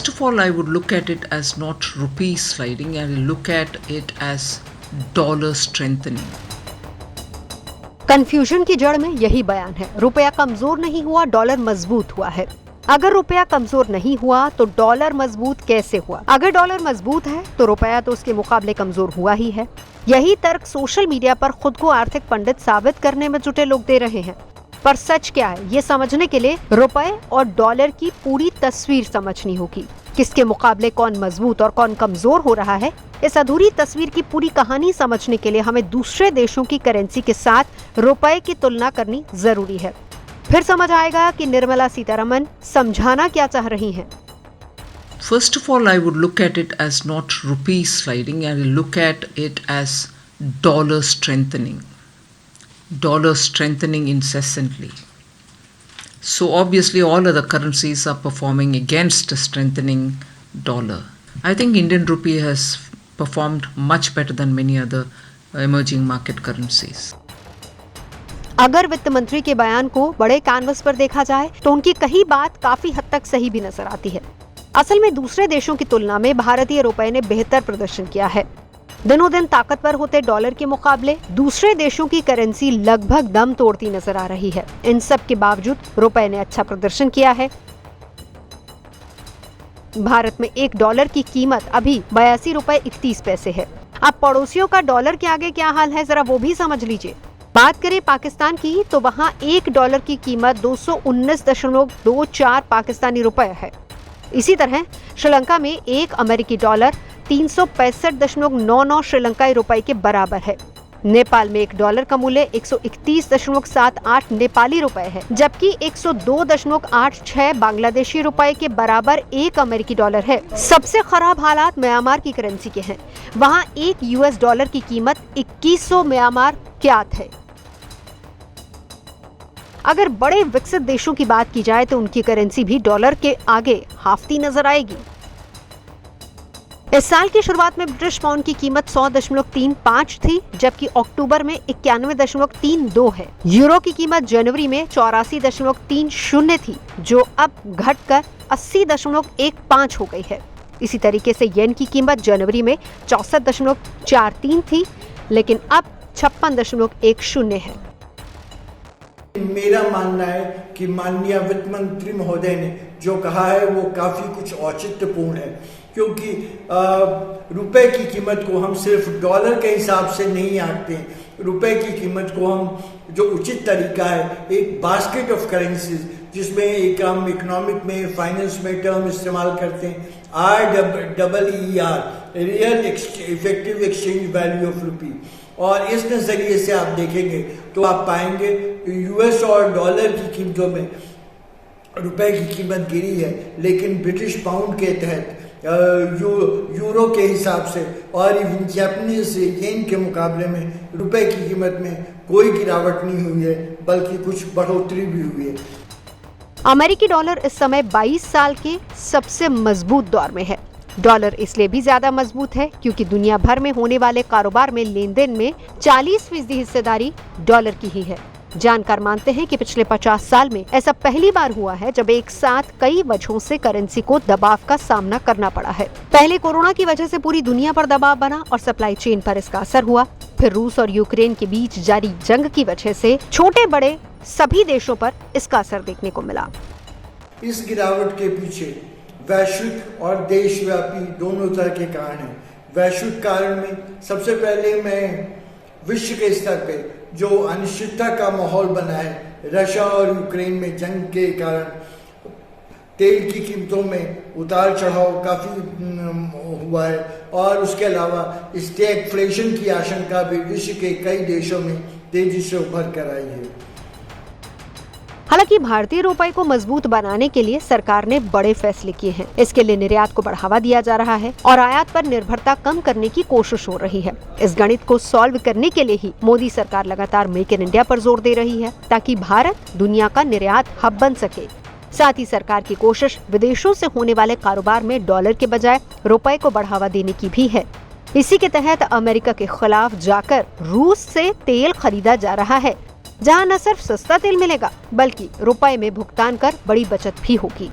First of all, I would look at it as not rupee sliding, I will look at it as dollar strengthening. Confusion की जड़ में यही बयान है। रुपया कमजोर नहीं हुआ, डॉलर मजबूत हुआ है। अगर रुपया कमजोर नहीं हुआ तो डॉलर मजबूत कैसे हुआ? अगर डॉलर मजबूत है तो रुपया तो उसके मुकाबले कमजोर हुआ ही है। यही तर्क सोशल मीडिया पर खुद को आर्थिक पंडित साबित करने में जुटे लोग दे रहे हैं। पर सच क्या है, ये समझने के लिए रुपए और डॉलर की पूरी तस्वीर समझनी होगी। किसके मुकाबले कौन मजबूत और कौन कमजोर हो रहा है, इस अधूरी तस्वीर की पूरी कहानी समझने के लिए हमें दूसरे देशों की करेंसी के साथ रुपए की तुलना करनी जरूरी है। फिर समझ आएगा कि निर्मला सीतारमन समझाना क्या चाह रही हैं। First of all, I would look at it as not rupee sliding, I will look at it as dollar strengthening. Dollar strengthening incessantly. So obviously all other currencies are performing against a strengthening dollar. I think Indian rupee has performed much better than many other emerging market currencies. अगर वित्त मंत्री के बयान को बड़े canvas पर देखा जाए तो उनकी कही बात काफी हद तक सही भी नजर आती है। असल में दूसरे देशों की तुलना में भारतीय रुपए ने बेहतर प्रदर्शन किया है। दिनों दिन ताकतवर होते डॉलर के मुकाबले दूसरे देशों की करेंसी लगभग दम तोड़ती नजर आ रही है। इन सब के बावजूद रुपए ने अच्छा प्रदर्शन किया है। भारत में $1 की कीमत अभी 82 रुपए 31 पैसे है। अब पड़ोसियों का डॉलर के आगे क्या हाल है, जरा वो भी समझ लीजिए। बात करें पाकिस्तान की तो वहाँ $1 की कीमत 219.24 पाकिस्तानी रुपए है। इसी तरह श्रीलंका में एक अमेरिकी डॉलर 365.99 श्रीलंकाई रुपए के बराबर है। नेपाल में $1 का मूल्य 131.78 नेपाली रुपए है, जबकि 102.86 बांग्लादेशी रुपए के बराबर एक अमेरिकी डॉलर है। सबसे खराब हालात म्यांमार की करेंसी के हैं। वहाँ एक $1 की कीमत 2100 म्यांमार क्यात है। अगर बड़े विकसित देशों की बात की जाए तो उनकी करेंसी भी डॉलर के आगे हाफती नजर आएगी। इस साल की शुरुआत में ब्रिटिश पाउंड की कीमत 100.35 थी, जबकि अक्टूबर में 91.32 है। यूरो की कीमत जनवरी में 84.30 थी, जो अब घटकर 80.15 हो गई है। इसी तरीके से येन की कीमत जनवरी में 64.43 थी, लेकिन अब 56.10 है। मेरा मानना है कि माननीय वित्त मंत्री महोदय ने जो कहा है वो काफी कुछ औचित्यपूर्ण है, क्योंकि रुपए की कीमत को हम सिर्फ डॉलर के हिसाब से नहीं आंकते। रुपए की कीमत को हम जो उचित तरीका है, एक बास्केट ऑफ करेंसीज, जिसमें एक हम इकोनॉमिक में फाइनेंस में टर्म इस्तेमाल करते हैं REER, real effective exchange value of rupee. और इस नजरिए से आप देखेंगे तो आप पाएंगे US और डॉलर की कीमतों में रुपए की कीमत गिरी है, लेकिन ब्रिटिश पाउंड के तहत यूरो के हिसाब से और इवन जापानीज येन के मुकाबले में रुपए की कीमत में कोई गिरावट नहीं हुई है, बल्कि कुछ बढ़ोतरी भी हुई है। अमेरिकी डॉलर इस समय 22 साल के सबसे मजबूत दौर में है। डॉलर इसलिए भी ज्यादा मजबूत है क्योंकि दुनिया भर में होने वाले कारोबार में लेन देन में 40% हिस्सेदारी डॉलर की ही है। जानकार मानते हैं कि पिछले 50 साल में ऐसा पहली बार हुआ है जब एक साथ कई वजहों से करेंसी को दबाव का सामना करना पड़ा है। पहले कोरोना की वजह से पूरी दुनिया पर दबाव बना और सप्लाई चेन पर इसका असर हुआ। फिर रूस और यूक्रेन के बीच जारी जंग की वजह से छोटे बड़े सभी देशों पर इसका असर देखने को मिला। इस गिरावट के पीछे वैश्विक और देशव्यापी दोनों तरह के कारण हैं। वैश्विक कारण में सबसे पहले मैं विश्व के स्तर पे जो अनिश्चितता का माहौल बना है, रशिया और यूक्रेन में जंग के कारण तेल की कीमतों में उतार चढ़ाव काफी हुआ है, और उसके अलावा स्टैगफ्लेशन की आशंका भी विश्व के कई देशों में तेजी से उभर कर आई है। हालांकि भारतीय रुपए को मजबूत बनाने के लिए सरकार ने बड़े फैसले किए हैं। इसके लिए निर्यात को बढ़ावा दिया जा रहा है और आयात पर निर्भरता कम करने की कोशिश हो रही है। इस गणित को सॉल्व करने के लिए ही मोदी सरकार लगातार मेक इन इंडिया पर जोर दे रही है, ताकि भारत दुनिया का निर्यात हब बन सके। साथ ही सरकार की कोशिश विदेशों से होने वाले कारोबार में डॉलर के बजाय रुपए को बढ़ावा देने की भी है। इसी के तहत अमेरिका के खिलाफ जाकर रूस से तेल खरीदा जा रहा है, जहां न सिर्फ सस्ता तेल मिलेगा बल्कि रुपए में भुगतान कर बड़ी बचत भी होगी।